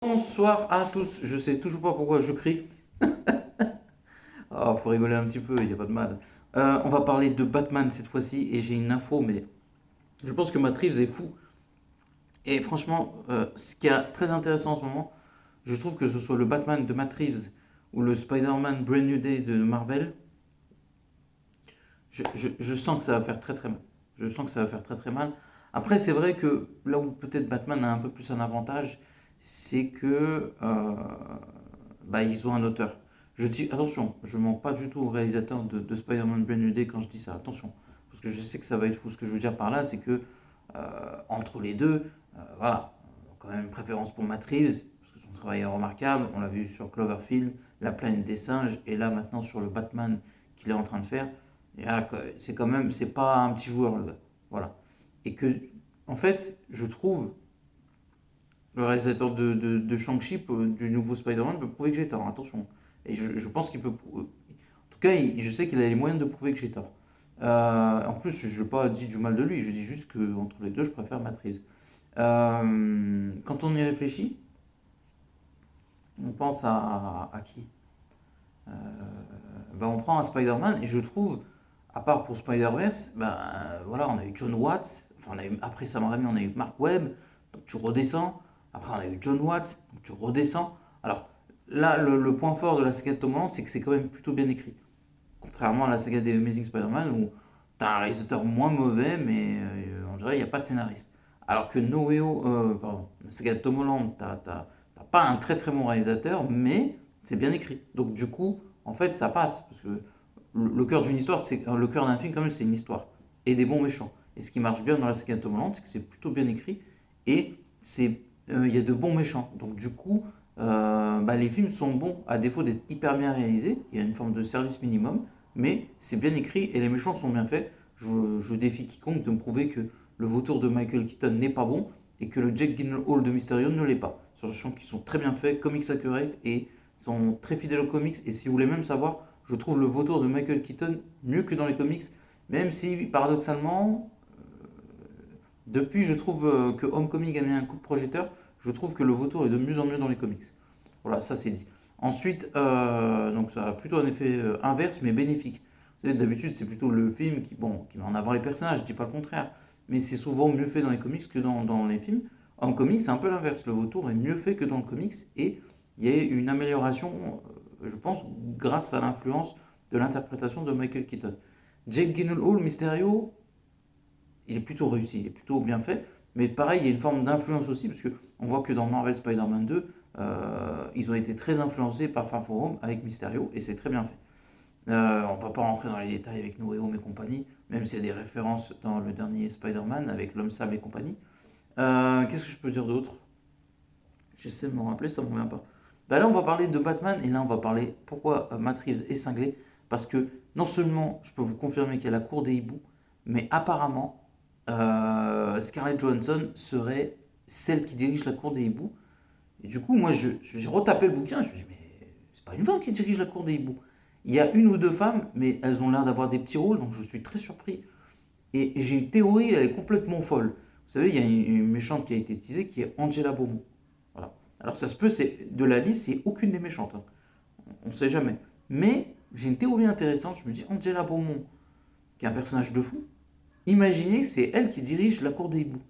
Bonsoir à tous, je sais toujours pas pourquoi je crie. Oh, faut rigoler un petit peu, il n'y a pas de mal. On va parler de Batman cette fois-ci et j'ai une info, mais je pense que Matt Reeves est fou. Et franchement, ce qui est très intéressant en ce moment, je trouve que ce soit le Batman de Matt Reeves ou le Spider-Man Brand New Day de Marvel, je sens que ça va faire très très mal. Je sens que ça va faire très très mal. Après, c'est vrai que là où peut-être Batman a un peu plus un avantage, c'est que bah, ils ont un auteur. Je dis attention, je mens pas du tout au réalisateur de Spider-Man Brand New Day quand je dis ça. Attention, parce que je sais que ça va être fou. Ce que je veux dire par là, c'est que entre les deux, voilà, quand même une préférence pour Matt Reeves, parce que son travail est remarquable. On l'a vu sur Cloverfield, La planète des singes, et là maintenant sur le Batman qu'il est en train de faire. C'est quand même, c'est pas un petit joueur le gars. Voilà. Et que, en fait, je trouve, le réalisateur de Shang-Chi, du nouveau Spider-Man, peut prouver que j'ai tort. Attention. Et je pense qu'il peut. En tout cas, je sais qu'il a les moyens de prouver que j'ai tort. En plus, je n'ai pas dit du mal de lui, je dis juste qu'entre les deux, je préfère Matt Reeves. Quand on y réfléchit, on pense à qui Euh, ben, on prend un Spider-Man et je trouve, à part pour Spider-Verse, ben, voilà, on a eu John Watts, enfin, après Sam Raimi, on a eu Mark Webb, donc tu redescends. Après, on a eu John Watts, donc tu redescends. Alors là, le point fort de la saga de Tom Holland, c'est que c'est quand même plutôt bien écrit. Contrairement à la saga des Amazing Spider-Man où tu as un réalisateur moins mauvais, mais on dirait qu'il n'y a pas de scénariste. Alors que pardon, la saga de Tom Holland, t'as pas un très très bon réalisateur, mais c'est bien écrit. Donc du coup, en fait, ça passe. Parce que le cœur d'une histoire, le cœur d'un film, quand même, c'est une histoire. Et des bons méchants. Et ce qui marche bien dans la saga de Tom Holland, c'est que c'est plutôt bien écrit. Et il y a de bons méchants. Donc du coup, bah, les films sont bons, à défaut d'être hyper bien réalisés. Il y a une forme de service minimum, mais c'est bien écrit et les méchants sont bien faits. Je défie quiconque de me prouver que le vautour de Michael Keaton n'est pas bon et que le Jack Gyllenhaal de Mysterio ne l'est pas. Sachant qu'ils sont très bien faits, comics accurate et sont très fidèles aux comics. Et si vous voulez même savoir, je trouve le vautour de Michael Keaton mieux que dans les comics, même si paradoxalement, depuis je trouve que Homecoming a mis un coup de projecteur, je trouve que le vautour est de mieux en mieux dans les comics. Voilà, ça c'est dit. Ensuite, donc ça a plutôt un effet inverse mais bénéfique. Vous savez, d'habitude, c'est plutôt le film qui met en avant les personnages, je dis pas le contraire. Mais c'est souvent mieux fait dans les comics que dans les films. En comics, c'est un peu l'inverse. Le vautour est mieux fait que dans le comics et il y a une amélioration, je pense, grâce à l'influence de l'interprétation de Michael Keaton. Jake Gyllenhaal, Mysterio, il est plutôt réussi, il est plutôt bien fait. Mais pareil, il y a une forme d'influence aussi, parce qu'on voit que dans Marvel Spider-Man 2, ils ont été très influencés par Far From Home avec Mysterio, et c'est très bien fait. On ne va pas rentrer dans les détails avec No Way Home et compagnie, même s'il y a des références dans le dernier Spider-Man avec l'homme sable et compagnie. Qu'est-ce que je peux dire d'autre? J'essaie de me rappeler, ça ne me revient pas. Bah là, on va parler de Batman, et là, on va parler pourquoi Matt Reeves est cinglé. Parce que non seulement je peux vous confirmer qu'il y a la cour des hiboux, mais apparemment, Scarlett Johansson serait celle qui dirige la cour des hiboux. Et du coup, moi, j'ai retapé le bouquin, je me dis, mais c'est pas une femme qui dirige la cour des hiboux. Il y a une ou deux femmes, mais elles ont l'air d'avoir des petits rôles, donc je suis très surpris. Et j'ai une théorie, elle est complètement folle. Vous savez, il y a une méchante qui a été teasée qui est Angela Beaumont. Voilà. Alors ça se peut, de la liste, c'est aucune des méchantes, hein. On ne sait jamais. Mais j'ai une théorie intéressante, je me dis, Angela Beaumont, qui est un personnage de fou, imaginez que c'est elle qui dirige la cour des hiboux.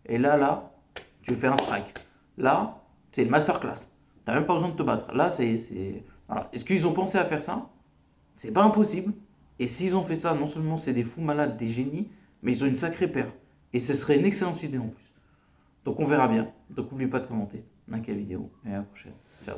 Et là, tu fais un strike. Là, c'est une masterclass. T'as même pas besoin de te battre. Là, voilà. Est-ce qu'ils ont pensé à faire ça? C'est pas impossible. Et s'ils ont fait ça, non seulement c'est des fous malades, des génies, mais ils ont une sacrée paire. Et ce serait une excellente idée en plus. Donc on verra bien. Donc n'oublie pas de commenter, like la vidéo. Et à la prochaine. Ciao.